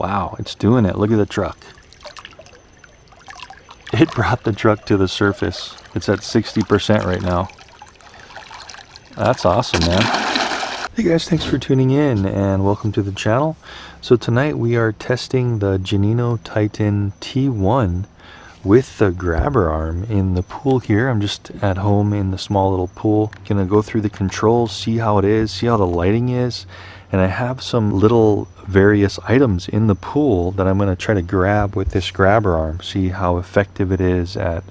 Wow, it's doing it. Look at the truck. It brought the truck to the surface. It's at 60% right now. That's awesome, man. Hey guys, thanks for tuning in and welcome to the channel. So tonight we are testing the Geneinno Titan T1 with the grabber arm in the pool here. I'm just at home in the small little pool. Gonna go through the controls, see how it is, see how the lighting is. And I have some little various items in the pool that I'm gonna try to grab with this grabber arm, see how effective it is at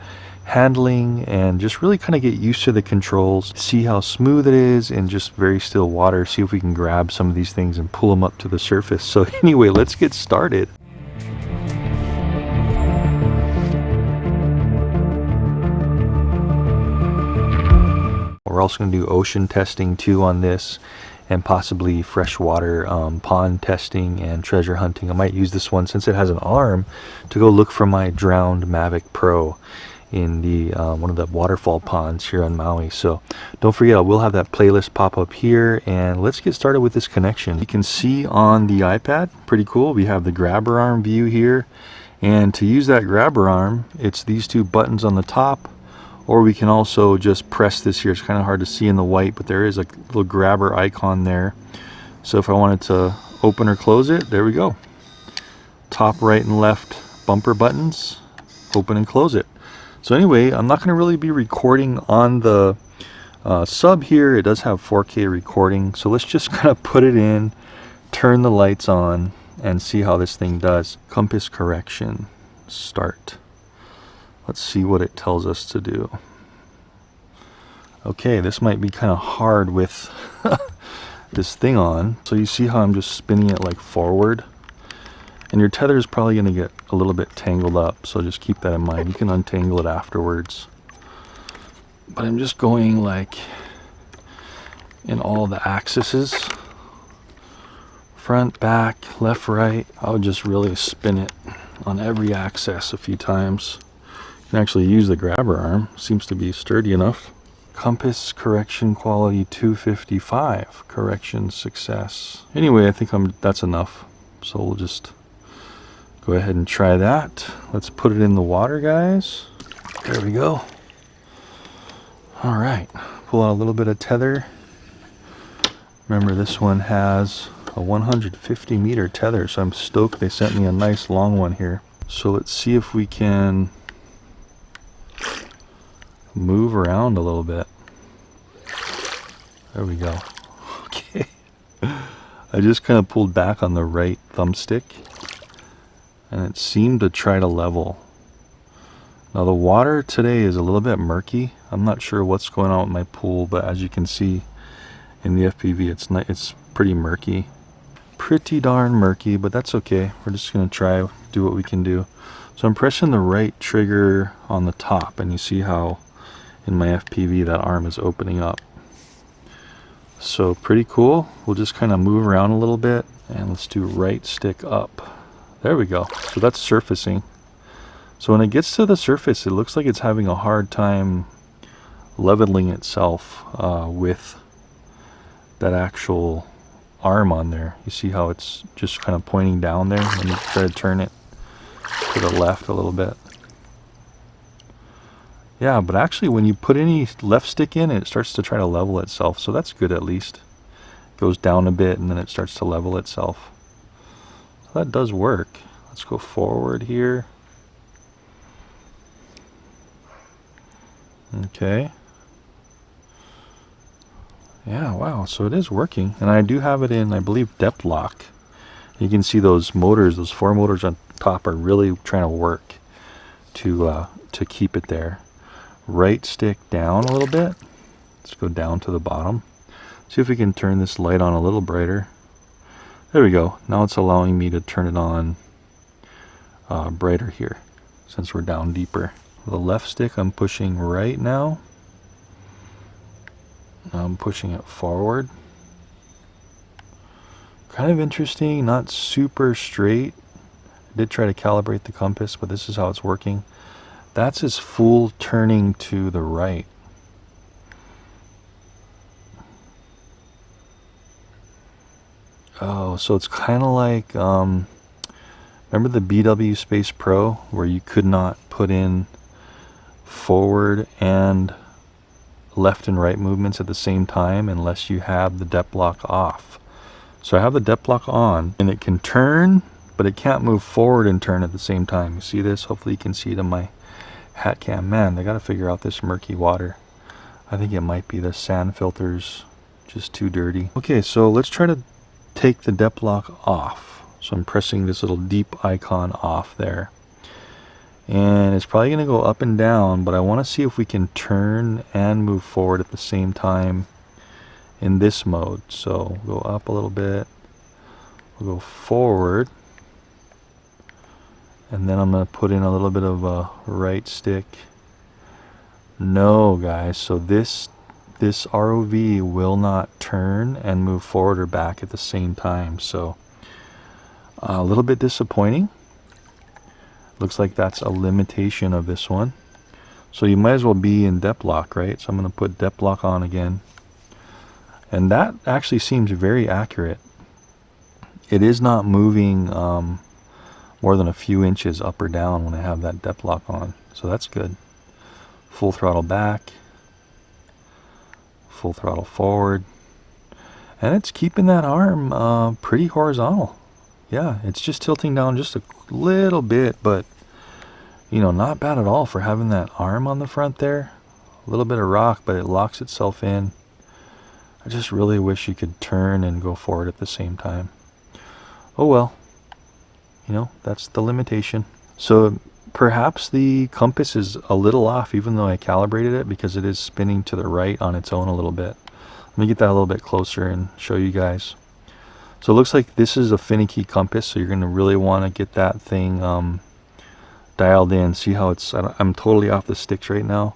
handling and just really kind of get used to the controls, see how smooth it is in just very still water, see if we can grab some of these things and pull them up to the surface. So anyway, let's get started. We're also going to do ocean testing too on this, and possibly freshwater pond testing and treasure hunting. I might use this one since it has an arm to go look for my drowned Mavic Pro in the one of the waterfall ponds here on Maui. So don't forget, I will have that playlist pop up here, and let's get started with this connection. You can see on the iPad, pretty cool, we have the grabber arm view here, and to use that grabber arm, it's these two buttons on the top, or we can also just press this here. It's kind of hard to see in the white, but there is a little grabber icon there. So if I wanted to open or close it, there we go. Top, right, and left bumper buttons, open and close it. So anyway, I'm not going to really be recording on the sub here. It does have 4K recording. So let's just kind of put it in, turn the lights on, and see how this thing does. Compass correction, start. Let's see what it tells us to do. Okay, this might be kind of hard with this thing on. So you see how I'm just spinning it like forward? And your tether is probably going to get a little bit tangled up, so just keep that in mind. You can untangle it afterwards. But I'm just going like in all the axes. Front, back, left, right. I would just really spin it on every axis a few times. You can actually use the grabber arm. Seems to be sturdy enough. Compass correction quality 255. Correction success. Anyway, I think that's enough. So we'll just go ahead and try that. Let's put it in the water, guys. There we go. All right, pull out a little bit of tether. Remember, this one has a 150 meter tether, so I'm stoked they sent me a nice long one here. So let's see if we can move around a little bit. There we go. Okay. I just kind of pulled back on the right thumbstick, and it seemed to try to level. Now the water today is a little bit murky. I'm not sure what's going on with my pool, but as you can see in the FPV, it's pretty murky. Pretty darn murky, but that's okay. We're just gonna try, do what we can do. So I'm pressing the right trigger on the top, and you see how in my FPV that arm is opening up. So pretty cool. We'll just kind of move around a little bit, and let's do right stick up. There we go. So that's surfacing. So when it gets to the surface, it looks like it's having a hard time leveling itself with that actual arm on there. You see how it's just kind of pointing down there? Let me try to turn it to the left a little bit. Yeah, but actually when you put any left stick in, it starts to try to level itself. So that's good at least. It goes down a bit and then it starts to level itself. So that does work. Let's go forward here. Okay. Yeah, wow, so it is working. And I do have it in, I believe, depth lock. You can see those motors, those 4 motors on top are really trying to work to keep it there. Right stick down a little bit. Let's go down to the bottom. See if we can turn this light on a little brighter. There we go. Now it's allowing me to turn it on brighter here, since we're down deeper. The left stick I'm pushing right now. Now I'm pushing it forward. Kind of interesting, not super straight. I did try to calibrate the compass, but this is how it's working. That's his full turning to the right. Oh, so it's kind of like Remember the BW Space Pro where you could not put in forward and left and right movements at the same time unless you have the depth lock off? So I have the depth lock on and it can turn, but it can't move forward and turn at the same time. You see this? Hopefully you can see it in my hat cam. Man, they got to figure out this murky water. I think it might be the sand filters just too dirty. Okay, so let's try to take the depth lock off. So I'm pressing this little deep icon off there. And it's probably going to go up and down, but I want to see if we can turn and move forward at the same time in this mode. So go up a little bit, we'll go forward, and then I'm going to put in a little bit of a right stick. No, guys, so this ROV will not turn and move forward or back at the same time. So a little bit disappointing. Looks like that's a limitation of this one. So you might as well be in depth lock, right? So I'm going to put depth lock on again. And that actually seems very accurate. It is not moving more than a few inches up or down when I have that depth lock on. So that's good. Full throttle back. Full throttle forward. And it's keeping that arm pretty horizontal. Yeah, it's just tilting down just a little bit, but you know, not bad at all for having that arm on the front there. A little bit of rock, but it locks itself in. I just really wish you could turn and go forward at the same time. Oh well, you know, that's the limitation. So perhaps the compass is a little off, even though I calibrated it, because it is spinning to the right on its own a little bit. Let me get that a little bit closer and show you guys. So it looks like this is a finicky compass, so you're going to really want to get that thing dialed in. See how it's, I'm totally off the sticks right now,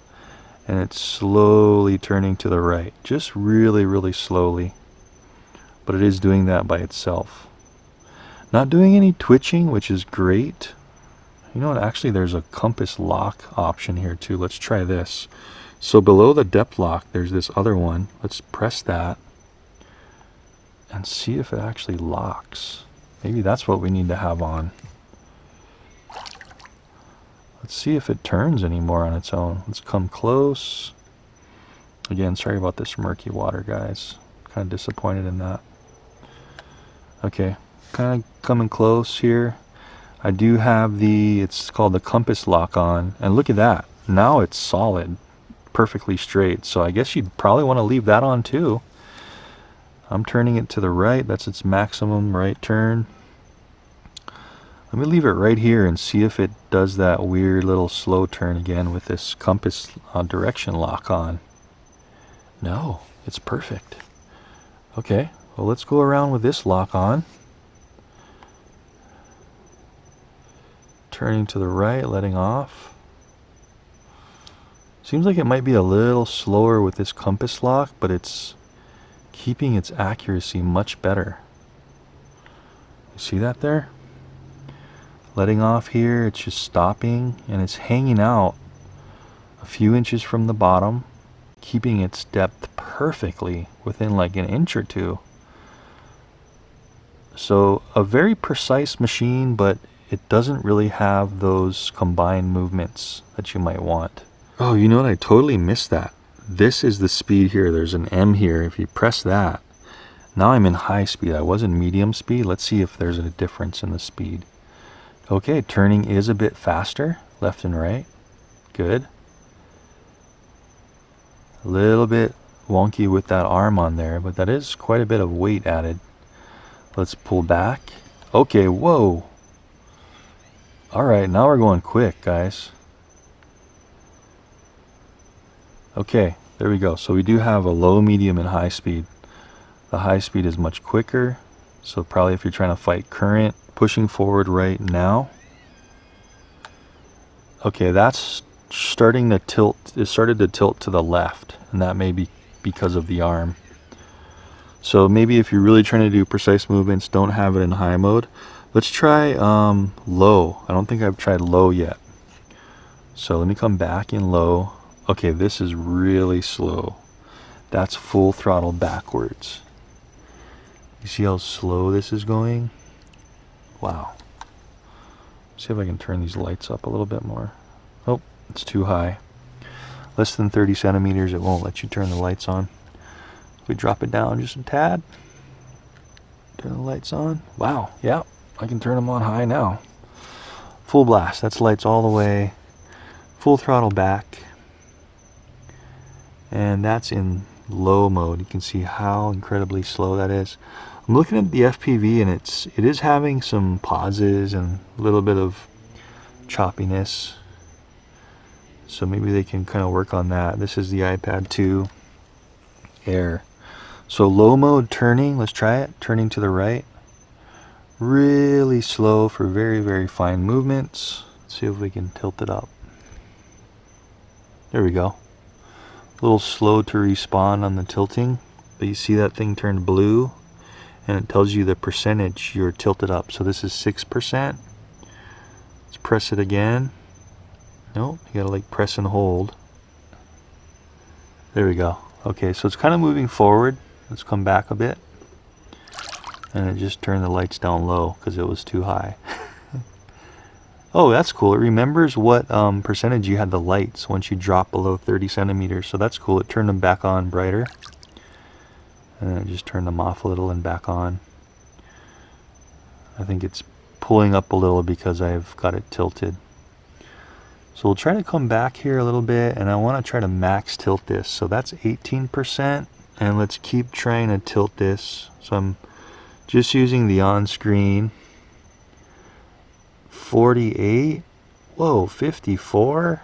and it's slowly turning to the right. Just really, really slowly. But it is doing that by itself. Not doing any twitching, which is great. You know what, actually there's a compass lock option here too. Let's try this. So below the depth lock, there's this other one. Let's press that and see if it actually locks. Maybe that's what we need to have on. Let's see if it turns anymore on its own. Let's come close. Again, sorry about this murky water, guys. Kind of disappointed in that. Okay, kind of coming close here. I do have it's called the compass lock on, and look at that. Now it's solid, perfectly straight. So I guess you'd probably want to leave that on too. I'm turning it to the right. That's its maximum right turn. Let me leave it right here and see if it does that weird little slow turn again with this compass direction lock on. No, it's perfect. Okay, well, let's go around with this lock on. Turning to the right, letting off. Seems like it might be a little slower with this compass lock, but it's keeping its accuracy much better. You see that there? Letting off here, it's just stopping, and it's hanging out a few inches from the bottom, keeping its depth perfectly within like an inch or two. So a very precise machine, but it doesn't really have those combined movements that you might want. Oh, you know what? I totally missed that. This is the speed here. There's an M here. If you press that, now I'm in high speed. I was in medium speed. Let's see if there's a difference in the speed. Okay, turning is a bit faster, left and right. Good. A little bit wonky with that arm on there, but that is quite a bit of weight added. Let's pull back. Okay, whoa. All right, now we're going quick, guys. Okay, there we go. So we do have a low, medium, and high speed. The high speed is much quicker. So probably if you're trying to fight current, pushing forward right now. Okay, that's starting to tilt. It started to tilt to the left, and that may be because of the arm. So maybe if you're really trying to do precise movements, don't have it in high mode. Let's try low. I don't think I've tried low yet. So let me come back in low. Okay, this is really slow. That's full throttle backwards. You see how slow this is going? Wow. See if I can turn these lights up a little bit more. Oh, it's too high. Less than 30 centimeters, it won't let you turn the lights on. If we drop it down just a tad, turn the lights on. Wow, yeah, I can turn them on high now. Full blast, that's lights all the way. Full throttle back. And that's in low mode. You can see how incredibly slow that is. I'm looking at the FPV and it is having some pauses and a little bit of choppiness. So maybe they can kind of work on that. This is the iPad 2 Air. So low mode turning, let's try it. Turning to the right. Really slow for very, very fine movements. Let's see if we can tilt it up. There we go. A little slow to respawn on the tilting, but you see that thing turned blue and it tells you the percentage you're tilted up. So this is 6%. Let's press it again. Nope, you gotta like press and hold. There we go. Okay, so it's kind of moving forward. Let's come back a bit. And it just turned the lights down low because it was too high. Oh, that's cool. It remembers what percentage you had the lights once you drop below 30 centimeters. So that's cool. It turned them back on brighter. And then it just turned them off a little and back on. I think it's pulling up a little because I've got it tilted. So we'll try to come back here a little bit, and I want to try to max tilt this. So that's 18%, and let's keep trying to tilt this. So I'm just using the on-screen. 48, whoa, 54,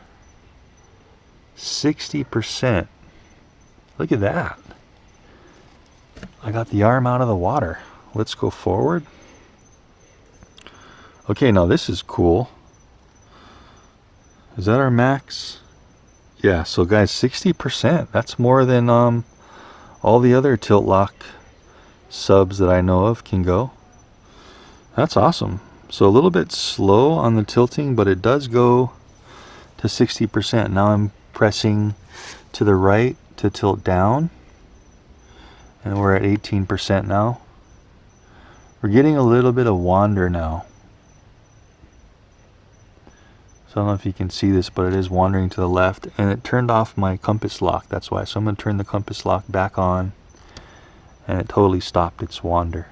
60%. Look at that. I got the arm out of the water. Let's go forward. Okay, now this is cool. Is that our max? Yeah, so guys, 60%. That's more than all the other tilt lock subs that I know of can go. That's awesome. So a little bit slow on the tilting, but it does go to 60%. Now I'm pressing to the right to tilt down. And we're at 18% now. We're getting a little bit of wander now. So I don't know if you can see this, but it is wandering to the left. And it turned off my compass lock, that's why. So I'm going to turn the compass lock back on. And it totally stopped its wander.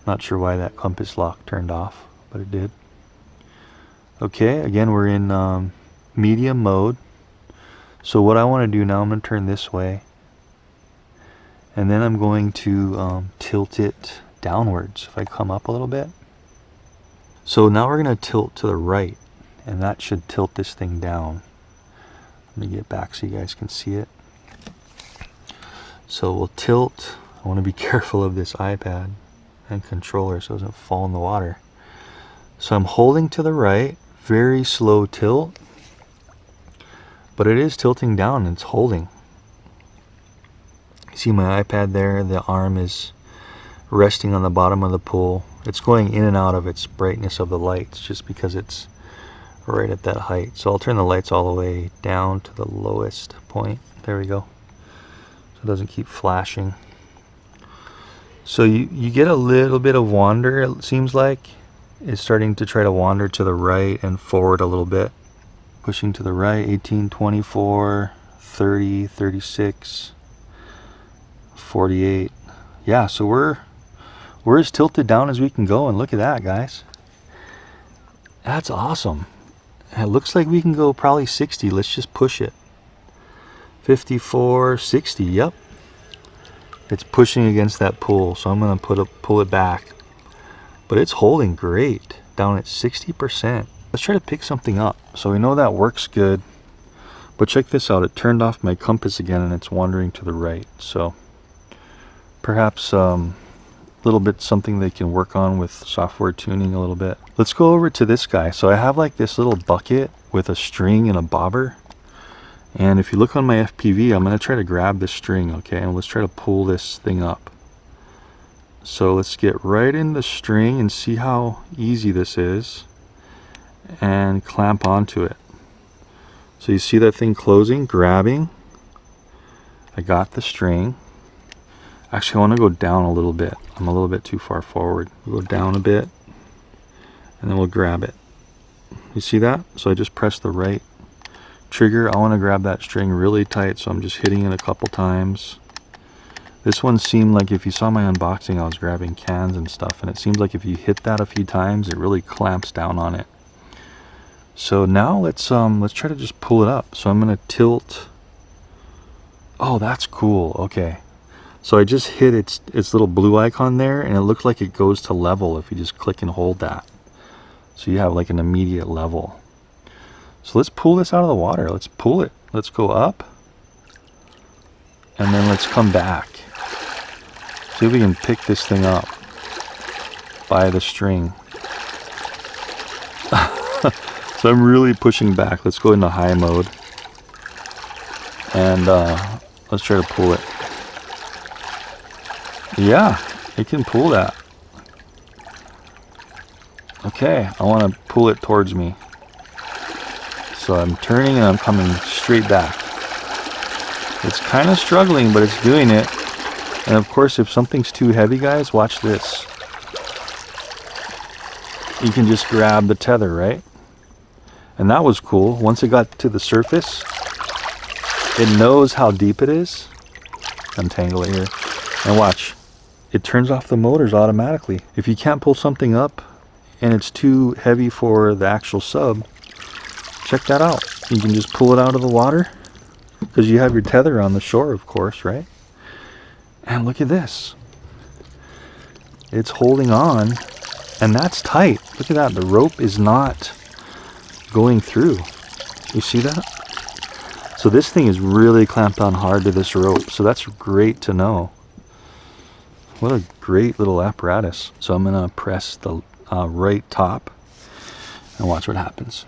Not sure why that compass lock turned off, but it did. Okay, again we're in medium mode. So what I want to do now, I'm going to turn this way. And then I'm going to tilt it downwards. If I come up a little bit. So now we're going to tilt to the right. And that should tilt this thing down. Let me get back so you guys can see it. So we'll tilt. I want to be careful of this iPad and controller so it doesn't fall in the water. So I'm holding to the right. Very slow tilt. But it is tilting down and it's holding. See my iPad there, the arm is resting on the bottom of the pool. It's going in and out of its brightness of the lights just because it's right at that height. So I'll turn the lights all the way down to the lowest point. There we go. So it doesn't keep flashing. So you get a little bit of wander, it seems like. It's starting to try to wander to the right and forward a little bit. Pushing to the right, 18, 24, 30, 36. 48. Yeah, so we're as tilted down as we can go, and look at that, guys. That's awesome. It looks like we can go probably 60. Let's just push it. 54, 60. Yep. It's pushing against that pull, so I'm going to pull it back. But it's holding great down at 60%. Let's try to pick something up. So we know that works good. But check this out. It turned off my compass again, and it's wandering to the right. So perhaps a little bit something they can work on with software tuning a little bit. Let's go over to this guy. So I have like this little bucket with a string and a bobber. And if you look on my FPV, I'm going to try to grab this string, okay? And let's try to pull this thing up. So let's get right in the string and see how easy this is. And clamp onto it. So you see that thing closing, grabbing. I got the string. Actually, I want to go down a little bit. I'm a little bit too far forward. Go down a bit. and then we'll grab it. You see that? So I just press the right trigger. I want to grab that string really tight, so I'm just hitting it a couple times. This one seemed like, if you saw my unboxing, I was grabbing cans and stuff, and it seems like if you hit that a few times, it really clamps down on it. So now let's try to just pull it up. So I'm gonna tilt. Oh, that's cool. Okay. So I just hit its little blue icon there, and it looks like it goes to level if you just click and hold that. So you have like an immediate level. So let's pull this out of the water. Let's pull it. Let's go up. And then let's come back. See if we can pick this thing up by the string. So I'm really pushing back. Let's go into high mode. And let's try to pull it. Yeah, it can pull that. Okay, I want to pull it towards me. So I'm turning and I'm coming straight back. It's kind of struggling, but it's doing it. And of course, if something's too heavy, guys, watch this. You can just grab the tether, right? And that was cool. Once it got to the surface, it knows how deep it is. Untangle it here. And watch. It turns off the motors automatically. If you can't pull something up and it's too heavy for the actual sub, check that out. You can just pull it out of the water because you have your tether on the shore, of course, right? And look at this. It's holding on, and that's tight. Look at that. The rope is not going through. You see that? So this thing is really clamped on hard to this rope. So that's great to know. What a great little apparatus. So I'm going to press the right top and watch what happens.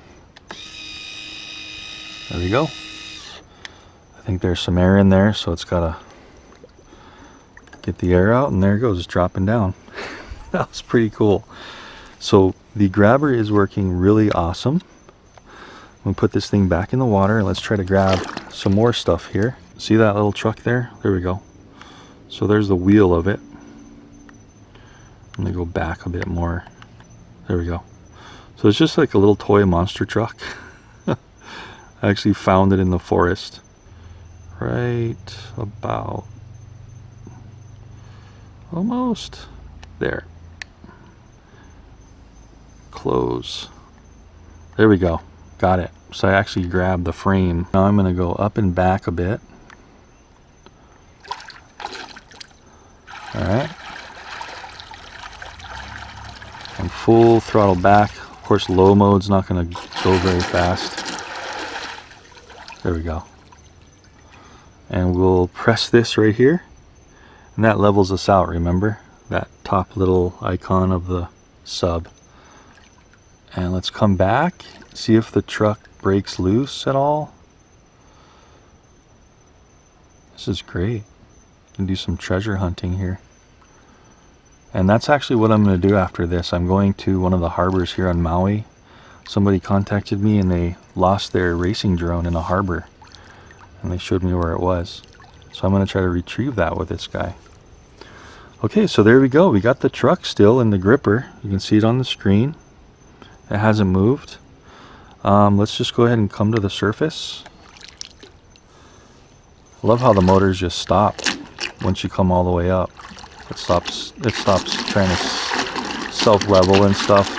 There we go. I think there's some air in there, so it's got to get the air out, and there it goes. It's dropping down. That was pretty cool. So the grabber is working really awesome. I'm going to put this thing back in the water, and let's try to grab some more stuff here. See that little truck there? There we go. So there's the wheel of it. I'm going to go back a bit more. There we go. So it's just like a little toy monster truck. I actually found it in the forest. Right about almost there. Close. There we go. Got it. So I actually grabbed the frame. Now I'm going to go up and back a bit. Alright. And full throttle back. Of course, low mode's not going to go very fast. There we go. And we'll press this right here. And that levels us out, remember? That top little icon of the sub. And let's come back. See if the truck breaks loose at all. This is great. You can do some treasure hunting here. And that's actually what I'm going to do after this. I'm going to one of the harbors here on Maui. Somebody contacted me and they lost their racing drone in a harbor. And they showed me where it was. So I'm going to try to retrieve that with this guy. Okay, so there we go. We got the truck still in the gripper. You can see it on the screen. It hasn't moved. Let's just go ahead and come to the surface. I love how the motors just stop once you come all the way up. It stops trying to self-level and stuff.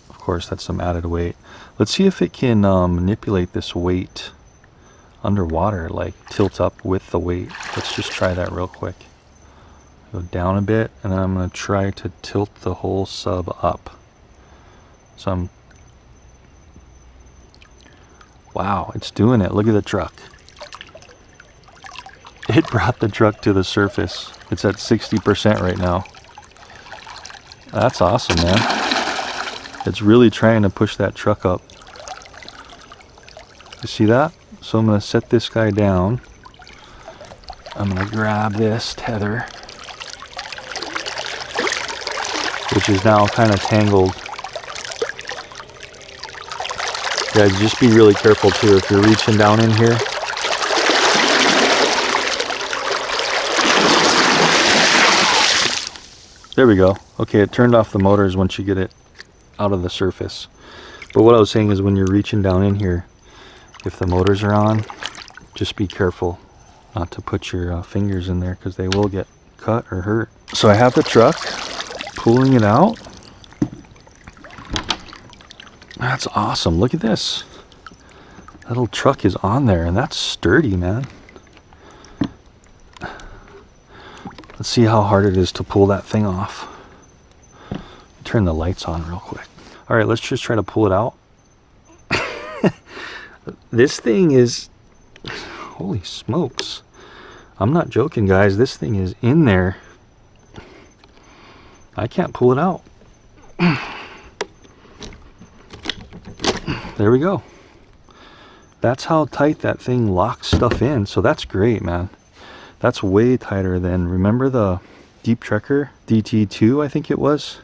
Of course, that's some added weight. Let's see if it can manipulate this weight underwater, like tilt up with the weight. Let's just try that real quick. Go down a bit, and then I'm going to try to tilt the whole sub up. So wow, it's doing it. Look at the truck. It brought the truck to the surface. It's at 60% right now. That's awesome, man. It's really trying to push that truck up. You see that? So I'm going to set this guy down. I'm going to grab this tether, which is now kind of tangled. Guys, just be really careful too if you're reaching down in here. There we go. Okay, it turned off the motors once you get it out of the surface. But what I was saying is when you're reaching down in here, if the motors are on, just be careful not to put your fingers in there because they will get cut or hurt. So I have the truck pulling it out. That's awesome. Look at this. That little truck is on there and that's sturdy, man. Let's see how hard it is to pull that thing off. Turn the lights on real quick. All right, let's just try to pull it out. This thing is, holy smokes. I'm not joking, guys. This thing is in there. I can't pull it out. There we go. That's how tight that thing locks stuff in. So that's great, man. That's way tighter than, remember the Deep Trekker DT2, I think it was?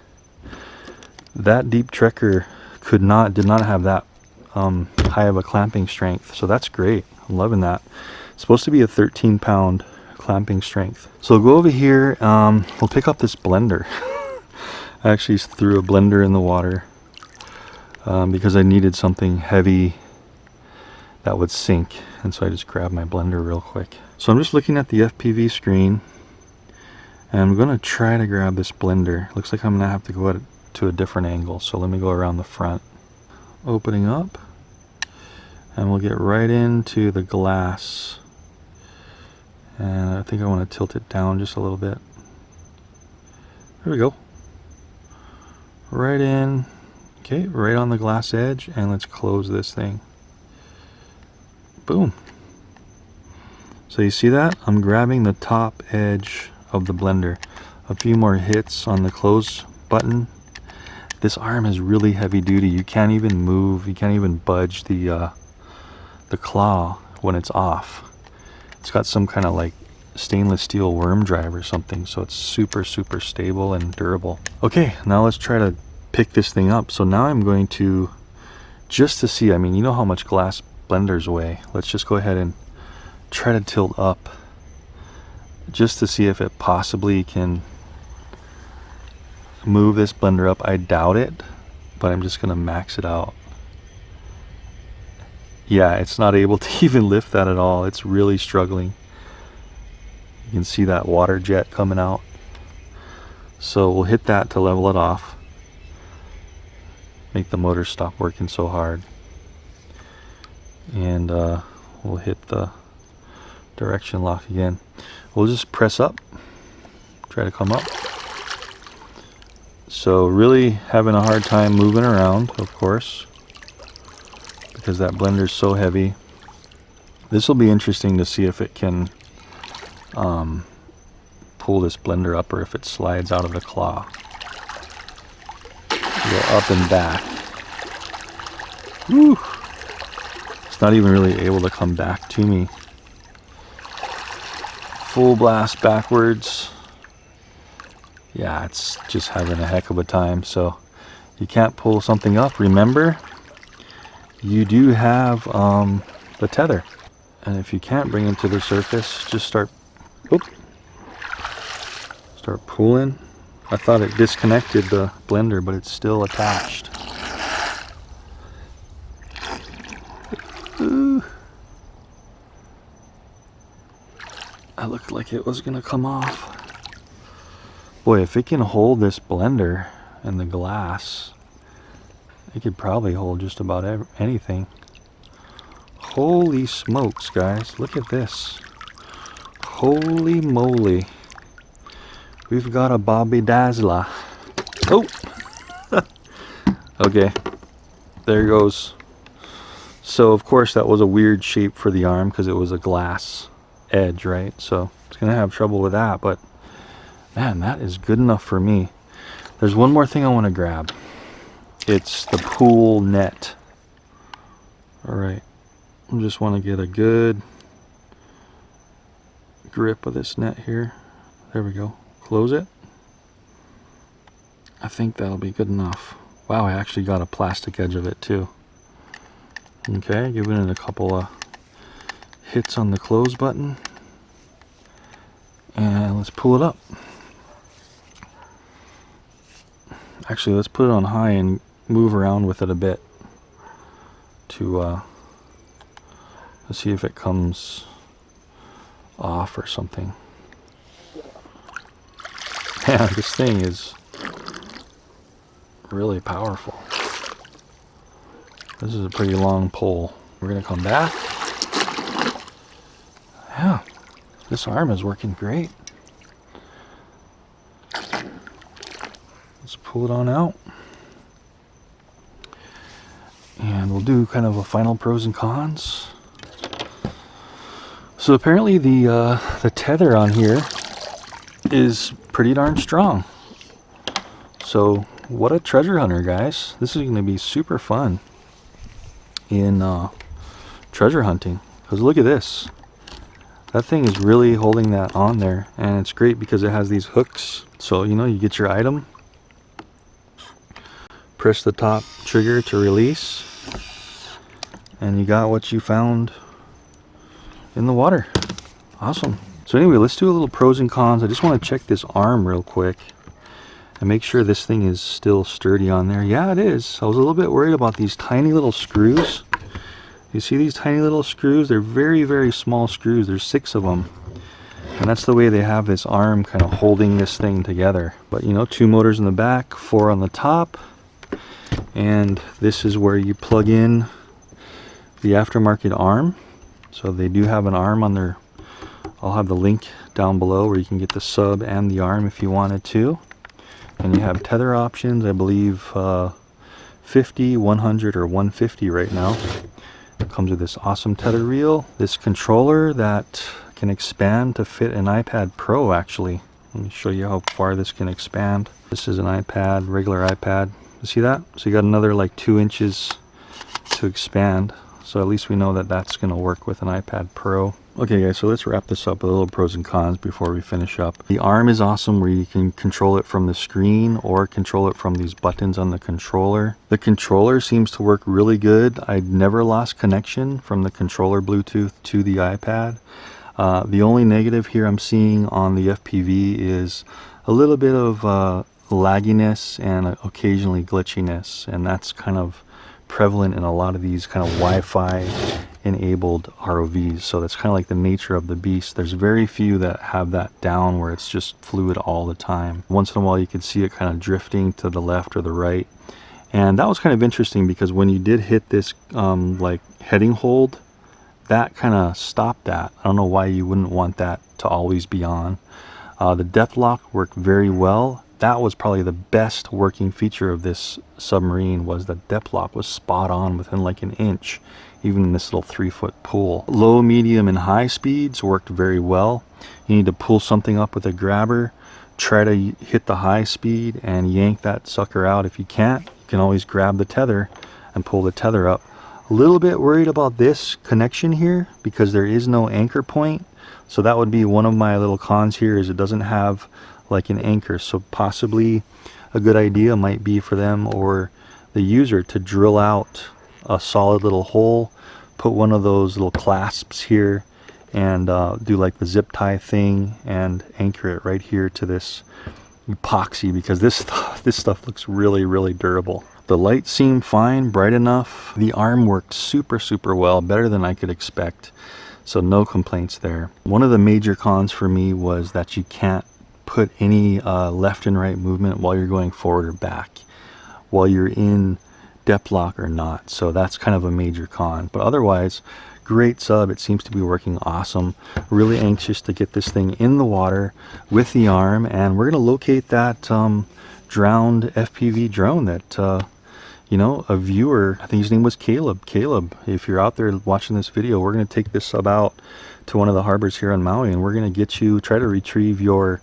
That Deep Trekker did not have that high of a clamping strength. So that's great. I'm loving that. It's supposed to be a 13-pound clamping strength. So we'll go over here. We'll pick up this blender. I actually threw a blender in the water because I needed something heavy that would sink, and so I just grabbed my blender real quick. So I'm just looking at the FPV screen and I'm gonna try to grab this blender. Looks like I'm gonna have to go to a different angle, so let me go around the front. Opening up, and we'll get right into the glass, and I think I want to tilt it down just a little bit. There we go. Right in. Okay, right on the glass edge, and let's close this thing. Boom. So you see that? I'm grabbing the top edge of the blender. A few more hits on the close button. This arm is really heavy duty. You can't even move, you can't even budge the claw when it's off. It's got some kind of like stainless steel worm drive or something, so it's super stable and durable. Okay, now let's try to pick this thing up. So now I'm going to, just to see, I mean, you know how much glass blenders weigh. Let's just go ahead and try to tilt up just to see if it possibly can move this blender up. I doubt it, but I'm just gonna max it out. Yeah, it's not able to even lift that at all. It's really struggling. You can see that water jet coming out. So we'll hit that to level it off. Make the motor stop working so hard. And we'll hit the direction lock again. We'll just press up. Try to come up. So really having a hard time moving around, of course, because that blender's so heavy. This will be interesting to see if it can pull this blender up or if it slides out of the claw. Go up and back. Woo! It's not even really able to come back to me. Full blast backwards. Yeah, it's just having a heck of a time. So you can't pull something up. Remember, you do have the tether. And if you can't bring it to the surface, just start pulling. I thought it disconnected the blender, but it's still attached. Ooh. That looked like it was gonna come off. Boy, if it can hold this blender and the glass, it could probably hold just about anything. Holy smokes, guys, look at this. Holy moly. We've got a Bobby Dazzler. Oh! Okay, there goes. So of course that was a weird shape for the arm because it was a glass edge, right? So it's gonna have trouble with that, but man, that is good enough for me. There's one more thing I want to grab. It's the pool net. Alright, I just want to get a good grip of this net here. There we go. Close it. I think that'll be good enough. Wow, I actually got a plastic edge of it too. Okay, giving it a couple of hits on the close button. And let's pull it up. Actually, let's put it on high and move around with it a bit to let's see if it comes off or something. Man, this thing is really powerful. This is a pretty long pole. We're gonna come back. Yeah, this arm is working great. Let's pull it on out. And we'll do kind of a final pros and cons. So apparently the tether on here is pretty darn strong. So what a treasure hunter, guys. This is going to be super fun in treasure hunting. Because look at this. That thing is really holding that on there. And it's great because it has these hooks. So, you know, you get your item. Press the top trigger to release. And you got what you found in the water. Awesome. So anyway, let's do a little pros and cons. I just want to check this arm real quick and make sure this thing is still sturdy on there. Yeah, it is. I was a little bit worried about these tiny little screws. You see these tiny little screws? They're very, very small screws. There's 6 of them. And that's the way they have this arm kind of holding this thing together. But you know, 2 motors in the back, 4 on the top. And this is where you plug in the aftermarket arm. So they do have an arm on their, I'll have the link down below where you can get the sub and the arm if you wanted to. And you have tether options, I believe 50, 100, or 150 right now. It comes with this awesome tether reel, this controller that can expand to fit an iPad Pro actually. Let me show you how far this can expand. This is an iPad, regular iPad. You see that? So you got another like 2 inches to expand. So at least we know that that's going to work with an iPad Pro. Okay guys, so let's wrap this up with a little pros and cons before we finish up. The arm is awesome where you can control it from the screen or control it from these buttons on the controller. The controller seems to work really good. I've never lost connection from the controller Bluetooth to the iPad. The only negative here I'm seeing on the FPV is a little bit of lagginess and occasionally glitchiness, and that's kind of prevalent in a lot of these kind of Wi-Fi enabled ROVs. So that's kind of like the nature of the beast. There's very few that have that down where it's just fluid all the time. Once in a while you can see it kind of drifting to the left or the right, and that was kind of interesting because when you did hit this like heading hold, that kind of stopped that. I don't know why you wouldn't want that to always be on. The depth lock worked very well. That was probably the best working feature of this submarine, was the depth lock was spot on within like an inch, even in this little 3-foot pool. Low, medium, and high speeds worked very well. You need to pull something up with a grabber, try to hit the high speed and yank that sucker out. If you can't, you can always grab the tether and pull the tether up. A little bit worried about this connection here because there is no anchor point. So that would be one of my little cons here, is it doesn't have like an anchor. So possibly a good idea might be for them or the user to drill out a solid little hole, put one of those little clasps here, and do like the zip tie thing and anchor it right here to this epoxy, because this stuff looks really, really durable. The light seemed fine, bright enough. The arm worked super, super well, better than I could expect. So no complaints there. One of the major cons for me was that you can't put any left and right movement while you're going forward or back, while you're in depth lock or not. So that's kind of a major con. But otherwise, great sub. It seems to be working awesome. Really anxious to get this thing in the water with the arm, and we're going to locate that drowned FPV drone that you know, a viewer, I think his name was Caleb. If you're out there watching this video, we're going to take this sub out to one of the harbors here on Maui, and we're going to get you, try to retrieve your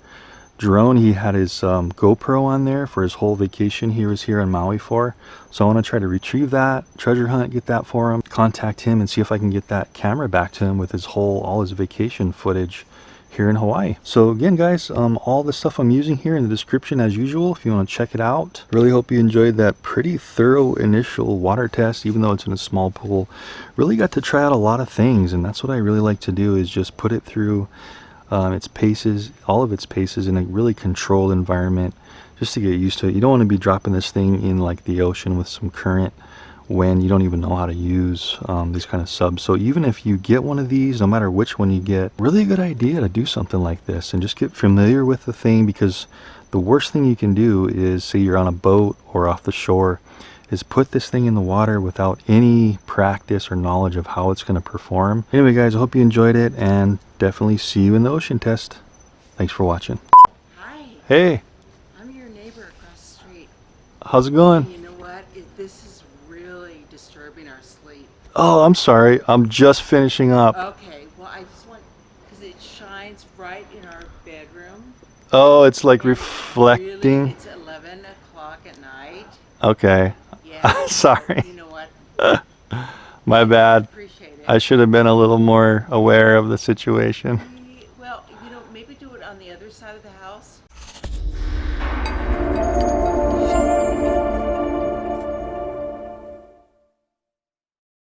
drone. He had his GoPro on there for his whole vacation he was here on Maui for. So I want to try to retrieve that, treasure hunt, get that for him, contact him and see if I can get that camera back to him with his all his vacation footage here in Hawaii. So again guys, all the stuff I'm using here in the description as usual if you want to check it out. Really hope you enjoyed that pretty thorough initial water test, even though it's in a small pool. Really got to try out a lot of things, and that's what I really like to do, is just put it through its paces, all of its paces, in a really controlled environment just to get used to it. You don't want to be dropping this thing in like the ocean with some current when you don't even know how to use these kind of subs. So even if you get one of these, no matter which one you get, really a good idea to do something like this and just get familiar with the thing, because the worst thing you can do is, say you're on a boat or off the shore, is put this thing in the water without any practice or knowledge of how it's going to perform. Anyway guys, I hope you enjoyed it, and definitely see you in the ocean test. Thanks for watching. Hi. Hey. I'm your neighbor across the street. How's it going? You know what? This is really disturbing our sleep. Oh, I'm sorry. I'm just finishing up. Okay, well I just want, because it shines right in our bedroom. Oh, it's like And reflecting. Really, it's 11 o'clock at night. Okay. Yeah. Sorry. You know what? My bad. Appreciate it. I should have been a little more aware of the situation.